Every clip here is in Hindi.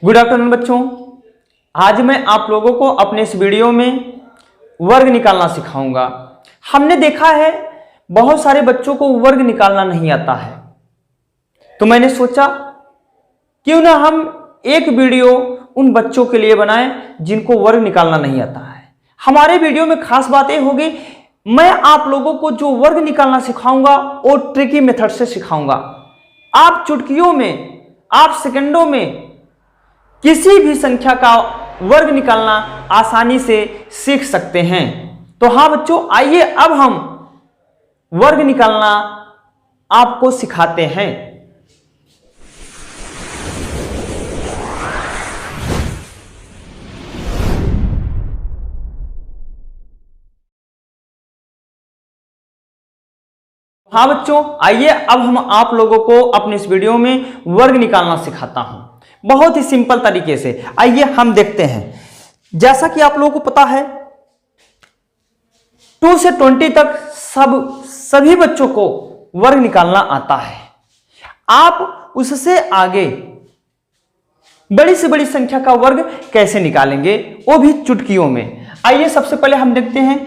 गुड आफ्टरनून बच्चों। आज मैं आप लोगों को अपने इस वीडियो में वर्ग निकालना सिखाऊंगा। हमने देखा है बहुत सारे बच्चों को वर्ग निकालना नहीं आता है, तो मैंने सोचा क्यों ना हम एक वीडियो उन बच्चों के लिए बनाएं जिनको वर्ग निकालना नहीं आता है। हमारे वीडियो में खास बात यह होगी, मैं आप लोगों को जो वर्ग निकालना सिखाऊंगा वो ट्रिकी मेथड से सिखाऊंगा। आप चुटकियों में, आप सेकंडों में किसी भी संख्या का वर्ग निकालना आसानी से सीख सकते हैं। तो हाँ बच्चों, आइए अब हम वर्ग निकालना आपको सिखाते हैं। हाँ बच्चों, आइए अब हम आप लोगों को अपने इस वीडियो में वर्ग निकालना सिखाता हूं, बहुत ही सिंपल तरीके से। आइए हम देखते हैं। जैसा कि आप लोगों को पता है 2 से 20 तक सभी बच्चों को वर्ग निकालना आता है। आप उससे आगे बड़ी से बड़ी संख्या का वर्ग कैसे निकालेंगे, वो भी चुटकियों में। आइए सबसे पहले हम देखते हैं।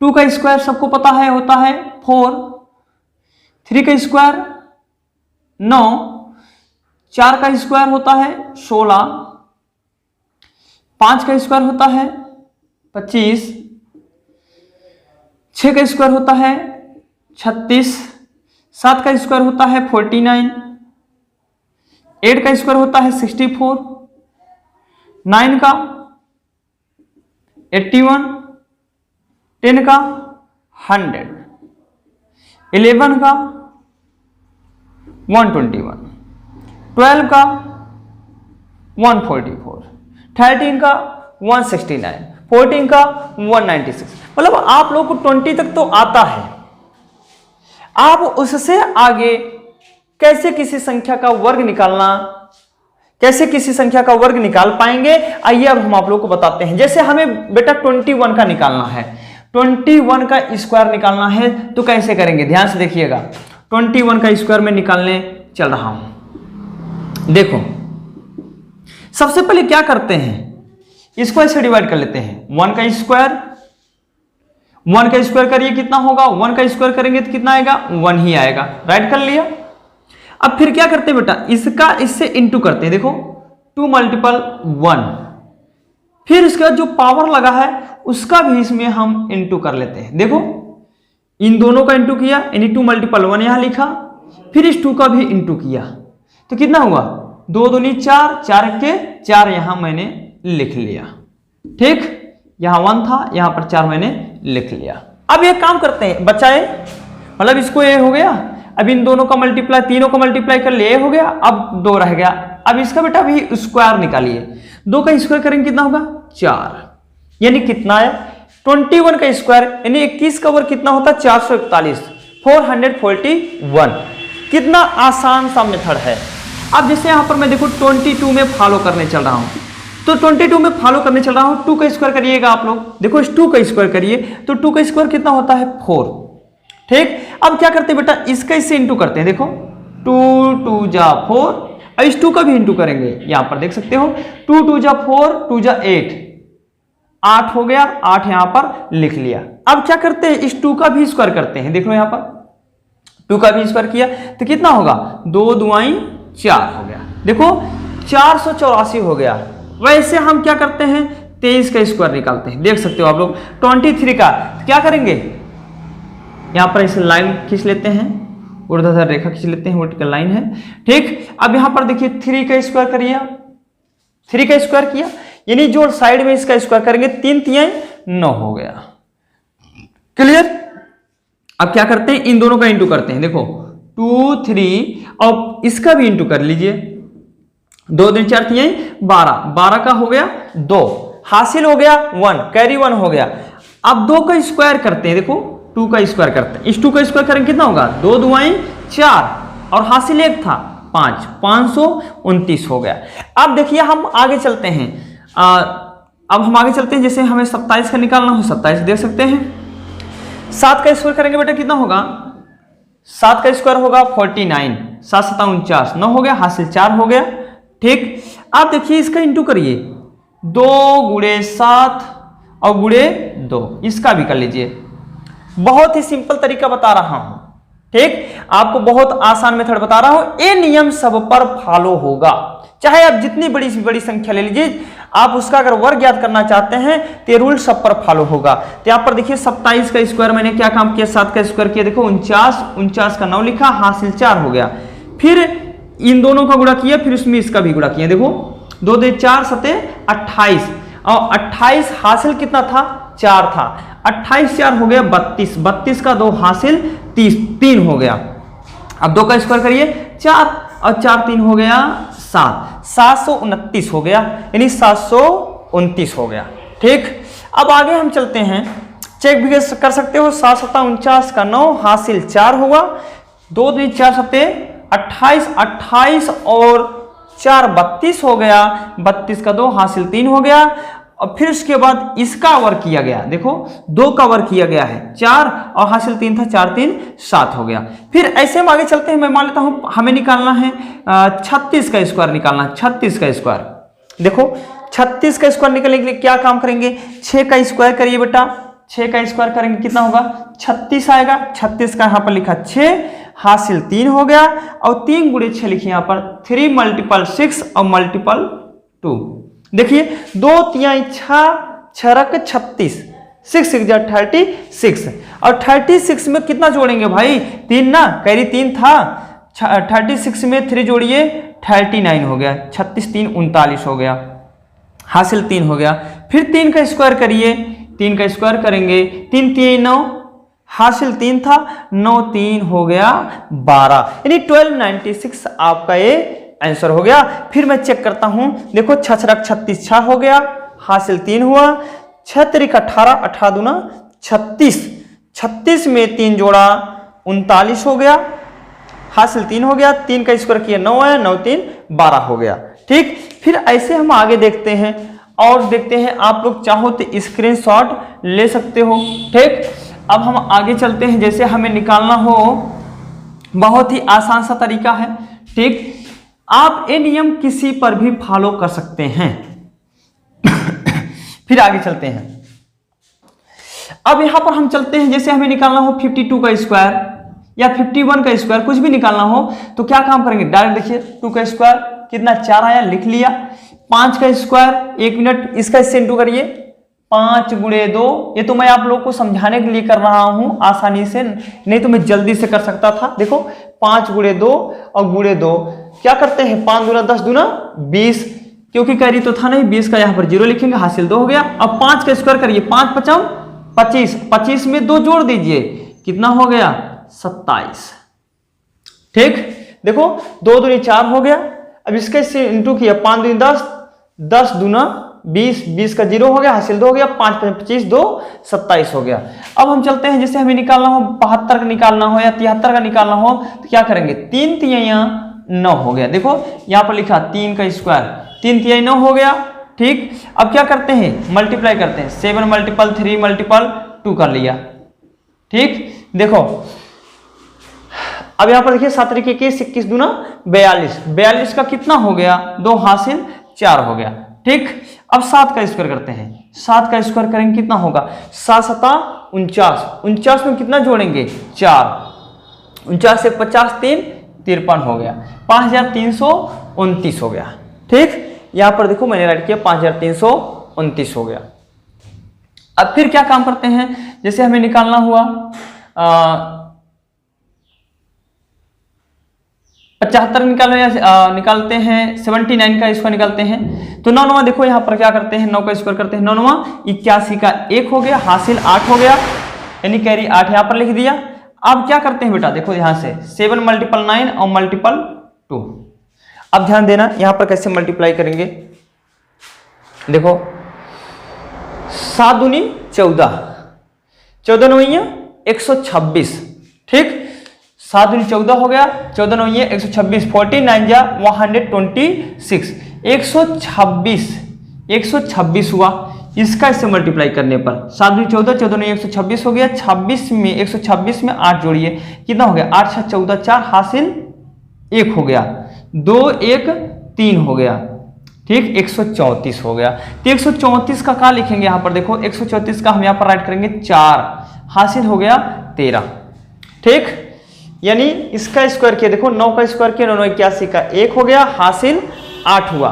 2 का स्क्वायर सबको पता है होता है 4, 3 का स्क्वायर 9, 4 का स्क्वायर होता है 16, 5 का स्क्वायर होता है 25, 6 का स्क्वायर होता है 36, 7 का स्क्वायर होता है 49, 8 का स्क्वायर होता है 64, 9 का 81, 10 का 100, 11 का 121, 12 का 144, 13 का 169, 14 का 196। मतलब आप लोग को 20 तक तो आता है। आप उससे आगे कैसे किसी संख्या का वर्ग निकालना, कैसे किसी संख्या का वर्ग निकाल पाएंगे, आइए अब हम आप लोग को बताते हैं। जैसे हमें बेटा 21 का निकालना है, 21 का स्क्वायर निकालना है, तो कैसे करेंगे, ध्यान से देखिएगा। 21 का स्क्वायर में निकालने चल रहा हूं। देखो सबसे पहले क्या करते हैं, इसको ऐसे डिवाइड कर लेते हैं। 1 का स्क्वायर, 1 का स्क्वायर करिए कितना होगा, 1 का स्क्वायर करेंगे तो कितना आएगा, 1 ही आएगा। राइट कर लिया। अब फिर क्या करते हैं बेटा, इसका इससे इंटू करते हैं। देखो 2 मल्टीपल 1, फिर इसका जो पावर लगा है उसका भी इसमें हम इंटू कर लेते हैं। देखो इन दोनों का इंटू किया, यानी 2 मल्टीपल 1 यहां लिखा, फिर इस 2 का भी इंटू किया, तो कितना हुआ, 2 दूनी 4, 4 के 4 यहां मैंने लिख लिया। ठीक, यहां 1 था, यहां पर 4 मैंने लिख लिया। अब एक काम करते हैं, बचाए मतलब इसको ये हो गया। अब इन दोनों का मल्टीप्लाई, तीनों का मल्टीप्लाई कर लिए, हो गया। अब 2 रह गया। अब इसका बेटा भी स्क्वायर निकालिए। 2 का स्क्वायर करेंगे कितना होगा, 4, यानी कितना है 21 का स्क्वायर, यानी 21 का वर्ग कितना होता है 441, 441। कितना आसान सा मेथड है। अब जैसे यहां पर मैं देखो 22 में फॉलो करने चल रहा हूं, तो 22 में फॉलो करने चल रहा हूं। 2 का स्क्वायर करिएगा आप लोग, देखो इस 2 का स्क्वायर करिए, तो 2 का स्क्वायर कितना होता है 4। ठीक, अब क्या करते हैं बेटा, इसका इससे इंटू करते हैं। देखो 2 2 जा 4, अब इस 2 का भी इंटू करेंगे। यहां पर देख सकते हो 2 2 जा 4, 2 जा 8, 8 हो गया, 8 यहां पर लिख लिया। अब क्या करते हैं, इस 2 का भी स्क्वायर करते हैं। देख लो यहां पर 2 का भी स्क्वायर किया तो कितना होगा, 2 दुआई 4 हो गया। देखो 484 हो गया। वैसे हम क्या करते हैं, 23 का स्क्वायर निकालते हैं। देख सकते हो आप लोग 23 का क्या करेंगे, यहां पर इसे लाइन खींच लेते हैं, ऊर्ध्वाधर रेखा खींच लेते हैं, वर्टिकल लाइन है। ठीक, अब यहां पर देखिए 3 का स्क्वायर करिए। 3 का स्क्वायर किया, यानी जो साइड में इसका स्क्वायर करेंगे 3 3 9 हो गया। क्लियर। अब क्या करते हैं, इन दोनों का इंटू करते हैं। देखो 2 3, और इसका भी इंटू कर लीजिए। 2 2 4 3 12, 12 का हो गया 2, हासिल हो गया 1, कैरी 1 हो गया। अब 2 का स्क्वायर करते हैं। देखो 2 का स्क्वायर करते हैं, इस 2 का स्क्वायर करेंगे कितना होगा, 2 दुआई 4, और हासिल 1 था 5, 529 हो गया। अब देखिए हम आगे चलते हैं। अब हम आगे चलते हैं, जैसे हमें 27 का निकालना हो, 27 देख सकते हैं। 7 का स्क्वायर करेंगे बेटा कितना होगा, 7 का स्क्वायर होगा 49, 7 7 49, 9 हो गया, हासिल 4 हो गया। ठीक, आप देखिए इसका इंटू करिए, 2 गुणे 7 और गुणे 2, इसका भी कर लीजिए। बहुत ही सिंपल तरीका बता रहा हूं, ठीक, आपको बहुत आसान मेथड बता रहा हूं। ये नियम सब पर फॉलो होगा, चाहे आप जितनी बड़ी से बड़ी संख्या ले लीजिए, आप उसका अगर वर्ग ज्ञात करना चाहते हैं तो ये रूल सब पर फॉलो होगा। तो यहाँ पर देखिए 27 का स्क्वायर मैंने क्या काम किया, 7 का स्क्वायर किया, देखो 49 का 9 लिखा, हासिल 4 हो गया। फिर इन दोनों का गुणा किया, फिर उसमें इसका भी गुणा किया, देखो 2 दे 4 सते 28 और 28 हासिल कितना था, 4 था, 28 4 हो गया 32, 32 का 2 हासिल 30, 3 हो गया। अब 2 का स्क्वायर करिए 4 और 4 3 हो गया 7, 729 हो गया, यानी 729 हो गया। ठीक, अब आगे हम चलते हैं, चेक भी कर सकते हो, 7 सत्ता 49 का 9 हासिल 4 हुआ, 2 दिन 4 सत्ते 28, 28 और 4 32 हो गया, 32 का 2 हासिल 3 हो गया। और फिर उसके बाद इसका वर्ग किया गया, देखो 2 का वर्ग किया गया है 4 और हासिल 3 था, 4 3 7 हो गया। फिर ऐसे हम आगे चलते हैं, मैं मान लेता हूं हमें निकालना है 36 का स्क्वायर निकालना, 36 का स्क्वायर। देखो 36 का स्क्वायर निकालने के लिए क्या काम करेंगे, 6 का स्क्वायर करिए बेटा, 6 का स्क्वायर करेंगे कितना होगा, 36 आएगा, 36 का यहाँ पर लिखा 6 हासिल 3 हो गया, और 3 गुणे 6 लिखिए यहाँ पर, 3 मल्टीपल 6 और मल्टीपल 2। देखिए 2 3 6 6 36, 6 6 36 और 36 में कितना जोड़ेंगे भाई, 3 ना, कैरी 3 था, 36 में 3 जोड़िए 39 हो गया, 36 3 39 हो गया, हासिल 3 हो गया। फिर 3 का स्क्वायर करिए, 3 का स्क्वायर करेंगे, 3 3 9 हासिल 3 था, 9 3 हो गया 12, यानी 1296 आपका ये आंसर हो गया। फिर मैं चेक करता हूं, देखो 6 36 6 हो गया, हासिल 3 हुआ, 6 3 18, 18 दूना 36, 36 में 3 जोड़ा 39 हो गया, हासिल 3 हो गया, 3 का स्क्वायर किया 9 है, 9 3 12 हो गया। ठीक, फिर ऐसे हम आगे देखते हैं और देखते हैं, आप लोग चाहो तो स्क्रीनशॉट ले सकते हो। ठीक, अब हम आगे चलते हैं, जैसे हमें निकालना हो, बहुत ही आसान सा तरीका है। ठीक, आप ये नियम किसी पर भी फॉलो कर सकते हैं। फिर आगे चलते हैं, अब यहां पर हम चलते हैं, जैसे हमें निकालना हो 52 का स्क्वायर या 51 का स्क्वायर, कुछ भी निकालना हो तो क्या काम करेंगे, डायरेक्ट देखिए 2 का स्क्वायर कितना 4 आया, लिख लिया, 5 का स्क्वायर, 1 मिनट इसका इससे इंटू करिए, 5 गुणे 2, ये तो मैं आप लोग को समझाने के लिए कर रहा हूं आसानी से, नहीं तो मैं जल्दी से कर सकता था। देखो 5 गुणे 2 और गुणे 2 क्या करते हैं, 5 दूना 10 दूना 20, क्योंकि कैरी तो था नहीं, 20 का यहाँ पर 0 लिखेंगे, हासिल 2 हो गया। अब 5 का स्क्वायर करिए, 5 5 25, 25 में 2 जोड़ दीजिए, कितना हो गया 27। ठीक, देखो 2 दूनी 4 हो गया, अब इसके से इंटू किया, 5 दूनी 10, 10 दूना 20, 20 का 0 हो गया, हासिल 2 हो गया, 5 25 2 27 हो गया। अब हम चलते हैं, जैसे हमें निकालना हो 72 का निकालना हो या 73 का निकालना हो तो क्या करेंगे, 3 3 9 हो गया, देखो यहाँ पर लिखा 3 का स्क्वायर, 3 3 9 हो गया। ठीक, अब क्या करते हैं, मल्टीप्लाई करते हैं, 7 मल्टीपल 3 मल्टीपल 2 कर लिया। ठीक, देखो अब यहाँ पर देखिए 7 तरीके के 21 दूना 42, 42 का कितना हो गया, 2 हासिल 4 हो गया। ठीक, अब 7 का स्क्वायर करते हैं, 7 का स्क्वायर करेंगे कितना होगा, 7 7 49, 49 में कितना जोड़ेंगे 4, 49 से 50 3 53 हो गया, 5329 हो गया। ठीक, यहां पर देखो मैंने राइट किया 5329 हो गया। अब फिर क्या काम करते हैं, जैसे हमें निकालना हुआ 75 निकालते हैं, 79 का स्क्वायर निकालते हैं, तो 9 9 देखो यहाँ पर क्या करते हैं, 9 का स्क्वायर करते हैं, 9 9 81 का 1 हो गया, हासिल 8 हो गया, यानी कैरी 8 यहाँ पर लिख दिया। अब क्या करते हैं बेटा, देखो यहां से 7 मल्टीपल 9 और मल्टीपल 2। अब ध्यान देना यहां पर कैसे मल्टीप्लाई करेंगे, देखो 7 दूनी 14, 14 9 126। ठीक, 7 दूनी 14 हो गया, 14 9 126, 14 9 जा 126, 126 हुआ, इसका इससे मल्टीप्लाई करने पर 7 दूनी 14, 14 9 126 हो गया, 26 में 126 में 8 जोड़िए, कितना हो गया 8 6 14 4 हासिल 1 हो गया, 2 1 3 हो गया, ठीक, 134 हो गया। तो 134 का क्या लिखेंगे यहाँ पर, देखो 134 का हम यहाँ पर राइट करेंगे 4, हासिल हो गया 13, ठीक। यानी इसका स्क्वायर किया, देखो 9 का स्क्वायर किया, 9 81 का 1 हो गया, हासिल 8 हुआ।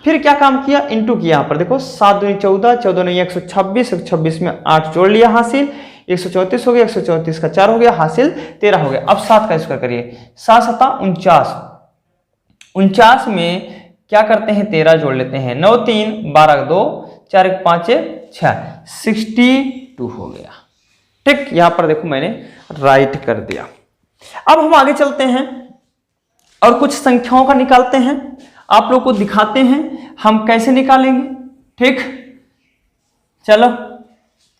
फिर क्या काम किया, इंटू किया, यहाँ पर देखो 7 दूनी 14, 14 नहीं 126, 126 में 8 जोड़ लिया, हासिल 134 हो गया, 134 का 4 हो गया, हासिल 13 हो गया। अब 7 का स्क्वायर करिए, 7 7 49, 49 में क्या करते हैं 13 जोड़ लेते हैं, 9 3 12 2 4 1 5 6, 62 हो गया, ठीक। यहां पर देखो मैंने राइट कर दिया। अब हम आगे चलते हैं और कुछ संख्याओं का निकालते हैं, आप लोग को दिखाते हैं हम कैसे निकालेंगे, ठीक। चलो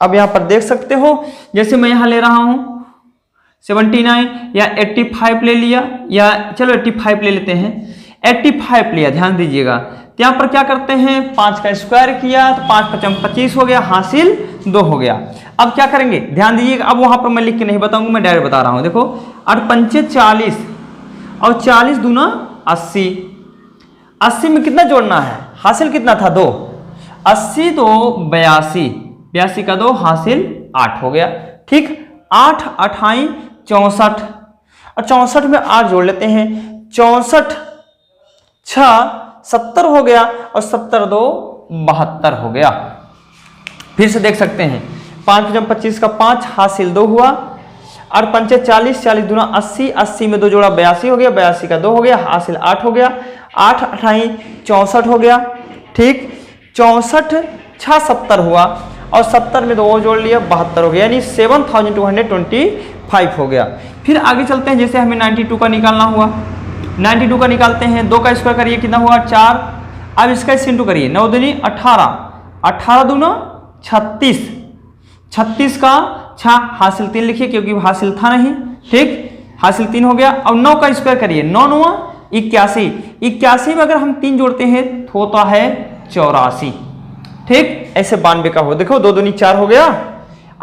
अब यहां पर देख सकते हो, जैसे मैं यहां ले रहा हूं 79 या 85 ले लिया, या चलो 85 ले लेते हैं, 85 लिया, ध्यान दीजिएगा। तो यहाँ पर क्या करते हैं, 5 का स्क्वायर किया तो 5 5 25 हो गया, हासिल 2 हो गया। अब क्या करेंगे, ध्यान दीजिएगा, अब वहां पर मैं लिख के नहीं बताऊंगा, मैं डायरेक्ट बता रहा हूं। देखो 8 पंचे 40 और 40 दूना 80, 80 में कितना जोड़ना है, हासिल कितना था 2, 80 तो 82, 82 का 2 हासिल 8 हो गया, ठीक। 8 8 64 और 64 में 8 जोड़ लेते हैं, 64 6 70 हो गया और 70 2 72 हो गया। फिर से देख सकते हैं, 5 5 25 का 5 हासिल 2 हुआ, और 5 40, 40 दूना 80, 80 में 2 जोड़ा 82 हो गया, 82 का 2 हो गया, हासिल 8 हो गया, 8 8 64 हो गया, ठीक। 64 6 70 हुआ और 70 में 2 जोड़ लिया, 72 हो गया, यानी 7225 हो गया। फिर आगे चलते हैं, जैसे हमें 92 का निकालना हुआ, 92 का निकालते हैं, 2 का स्क्वायर करिए, कितना हुआ 4, अब इसका इंटू करिए, 9 दूनी 18, 18 दूना 36, 36 का 6 हासिल 3 लिखिए क्योंकि हासिल था नहीं, ठीक, हासिल 3 हो गया। अब 9 का स्क्वायर करिए, 9 9 81, 81 में अगर हम 3 जोड़ते हैं तो होता है 84, ठीक। ऐसे 92 का हो, देखो 2 दूनी 4 हो गया।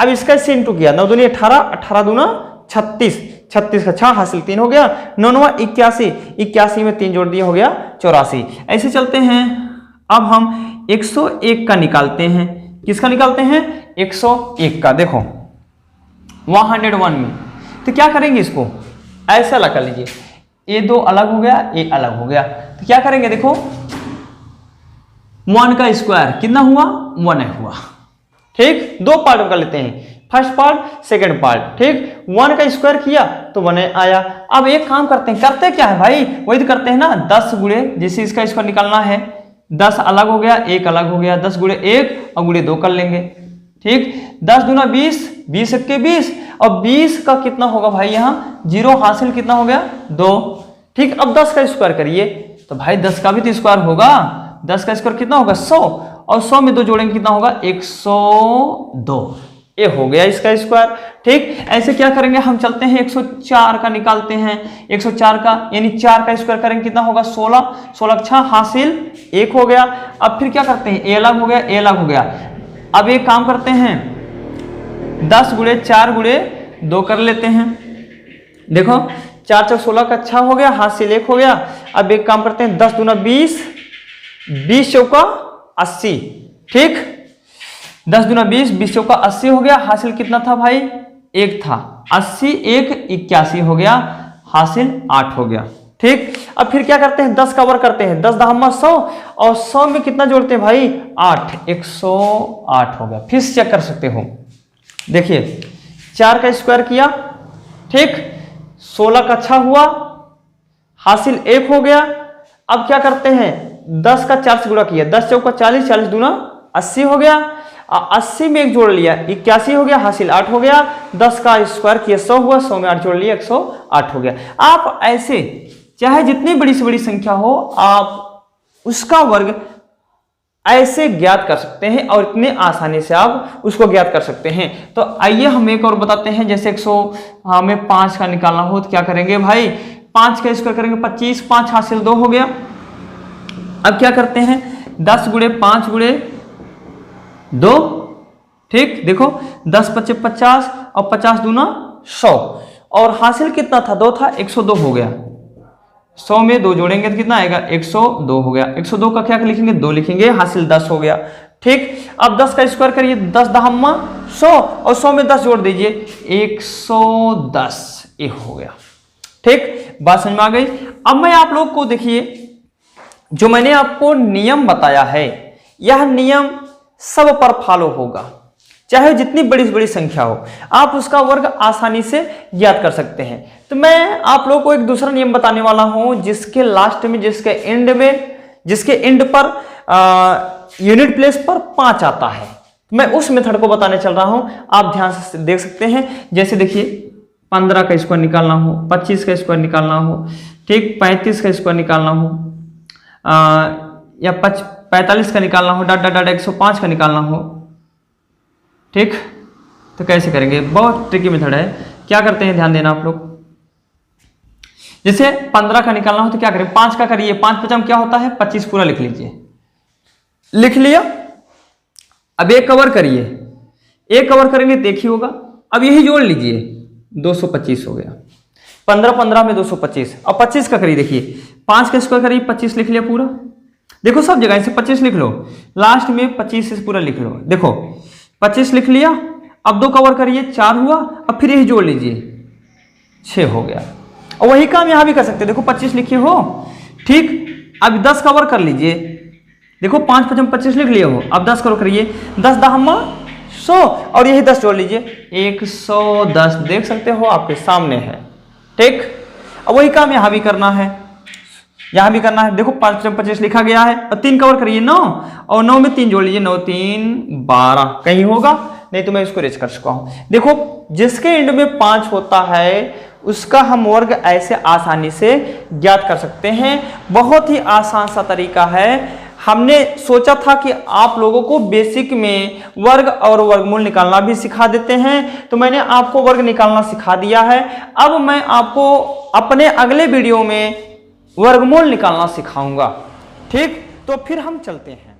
अब इसका इससे इंटू किया, 9 दूनी 18, 18 दूना 36, 36 का 6 हासिल 3 हो गया, 9 9 81, 81 में 3 जोड़ दिए हो गया 84। ऐसे चलते हैं, अब हम 101 का निकालते हैं, किसका निकालते हैं 101 का, देखो 101 में, तो क्या करेंगे, इसको ऐसा अलग कर लीजिए, ये 2 अलग हो गया, ये अलग हो गया, तो क्या करेंगे, देखो 1 का स्क्वायर कितना हुआ 1 हुआ, ठीक। 2 पार्ट कर लेते हैं, फर्स्ट पार्ट सेकंड पार्ट, ठीक। 1 का स्क्वायर किया तो 1 आया। अब एक काम करते हैं, करते क्या है भाई, वही तो करते हैं ना, 10 गुणे, जैसे इसका स्क्वायर निकालना है, 10 अलग हो गया, 1 अलग हो गया, 10 गुणे 1 और गुणे 2 कर लेंगे, ठीक। 10 दूना 20, 20 के 20, और 20 का कितना होगा भाई, यहाँ 0, हासिल कितना हो गया 2, ठीक। अब 10 का स्क्वायर करिए, तो भाई 10 का भी तो स्क्वायर होगा, 10 का स्क्वायर कितना होगा 100, और 100 में 2 जोड़ेंगे कितना होगा 102, ये हो गया इसका स्क्वायर, ठीक। ऐसे क्या करेंगे, हम चलते हैं 104 का निकालते हैं, 104 का यानी 4 का स्क्वायर करेंगे कितना होगा 16, 16 6 हासिल 1 हो गया। अब फिर क्या करते हैं, ए अलग हो गया, ए अलग हो गया। अब एक काम करते हैं, 10 गुणे 4 गुणे 2 कर लेते हैं, देखो 4 4 16 का 6 हो गया, हासिल 1 हो गया। अब एक काम करते हैं, 10 दूना 20, 20 चौका 80, ठीक। 10 दूना 20, 20 चौका 80 हो गया, हासिल कितना था भाई 1 था, 80 1 81 हो गया, हासिल 8 हो गया, ठीक। अब फिर क्या करते हैं, 10 का वर्ग करते हैं, 10 दहम्मा 100, और 100 में कितना जोड़ते हैं भाई 8, 108 हो गया। फिर से चेक कर सकते हो, देखिए 4 का स्क्वायर किया, ठीक, 16 का 6 हुआ, हासिल 1 हो गया। अब क्या करते हैं, 10 का 4 से गुणा किया, 10 चौका 40, 40 दूना 80 हो गया, 80 में 1 जोड़ लिया 81 हो गया, हासिल 8 हो गया। 10 का स्क्वायर किया 100 हुआ, 100 में 8 जोड़ लिया 108 हो गया। आप ऐसे चाहे जितनी बड़ी से बड़ी संख्या हो, आप उसका वर्ग ऐसे ज्ञात कर सकते हैं और इतने आसानी से आप उसको ज्ञात कर सकते हैं। तो आइए हम एक और बताते हैं, जैसे 100 हमें 5 का निकालना हो तो क्या करेंगे भाई, 5 का स्क्वायर करेंगे 25, 5 हासिल 2 हो गया। अब क्या करते हैं, 10 गुणे 5 गुणे 2, ठीक, देखो 10 25 50 और 50 दूना 100, और हासिल कितना था 2 था, 102 हो गया, 100 में 2 जोड़ेंगे तो कितना आएगा, 102 हो गया। 102 का क्या लिखेंगे, 2 लिखेंगे, हासिल 10 हो गया। ठीक, अब 10 का स्क्वायर करिए, 10 दहम्मा 100 और 100 में 10 जोड़ दीजिए, 110 ये हो गया। ठीक, बात समझ में आ गई। अब मैं आप लोग को देखिए, जो मैंने आपको नियम बताया है, यह नियम सब पर फॉलो होगा, चाहे जितनी बड़ी से बड़ी संख्या हो, आप उसका वर्ग आसानी से ज्ञात कर सकते हैं। तो मैं आप लोगों को एक दूसरा नियम बताने वाला हूं, जिसके लास्ट में, जिसके एंड पर यूनिट प्लेस पर 5 आता है। मैं उस मेथड को बताने चल रहा हूं, आप ध्यान से देख सकते हैं। जैसे देखिए, 15 का स्क्वायर निकालना हो, 25 का स्क्वायर निकालना हो, ठीक, 35 का स्क्वायर निकालना हो, या 45 का निकालना हो, डॉट डॉट डॉट 105 का निकालना हो। ठीक, तो कैसे करेंगे, बहुत ट्रिकी मेथड है। क्या करते हैं, ध्यान देना आप लोग। जैसे 15 का निकालना हो तो क्या करें, 5 का करिए, 5 पचाम क्या होता है, 25 पूरा लिख लीजिए। लिख लिया, अब एक कवर करिए, एक कवर करेंगे देखिए होगा। अब यही जोड़ लीजिए, 225 हो गया। 15 में 225। अब 25 का करिए, देखिए 5 का स्क्वायर करिए, 25 लिख लिया पूरा। देखो सब जगह से 25 लिख लो, लास्ट में 25 से पूरा लिख लो। देखो 25 लिख लिया, अब 2 कवर करिए, 4 हुआ। अब फिर यही जोड़ लीजिए, 6 हो गया। और वही काम यहां भी कर सकते हैं, देखो 25 लिखे हो, ठीक। अब 10 कवर कर लीजिए, देखो 5 पचम 25 लिख लिए हो। अब 10 कवर करिए, 10 दहम्मा 100 और यही 10 जोड़ लीजिए, 110 देख सकते हो आपके सामने है। ठीक, अब वही काम यहां भी करना है, यहां भी करना है। देखो 5 पचम 25 लिखा गया है, और 3 कवर करिए 9 और 9 में 3 जोड़ लीजिए, 9 3 12 कहीं होगा, नहीं तो मैं इसको रेज कर चुका हूं। देखो जिसके एंड में 5 होता है उसका हम वर्ग ऐसे आसानी से ज्ञात कर सकते हैं। बहुत ही आसान सा तरीका है। हमने सोचा था कि आप लोगों को बेसिक में वर्ग और वर्गमूल निकालना भी सिखा देते हैं, तो मैंने आपको वर्ग निकालना सिखा दिया है। अब मैं आपको अपने अगले वीडियो में वर्गमूल निकालना सिखाऊंगा। ठीक, तो फिर हम चलते हैं।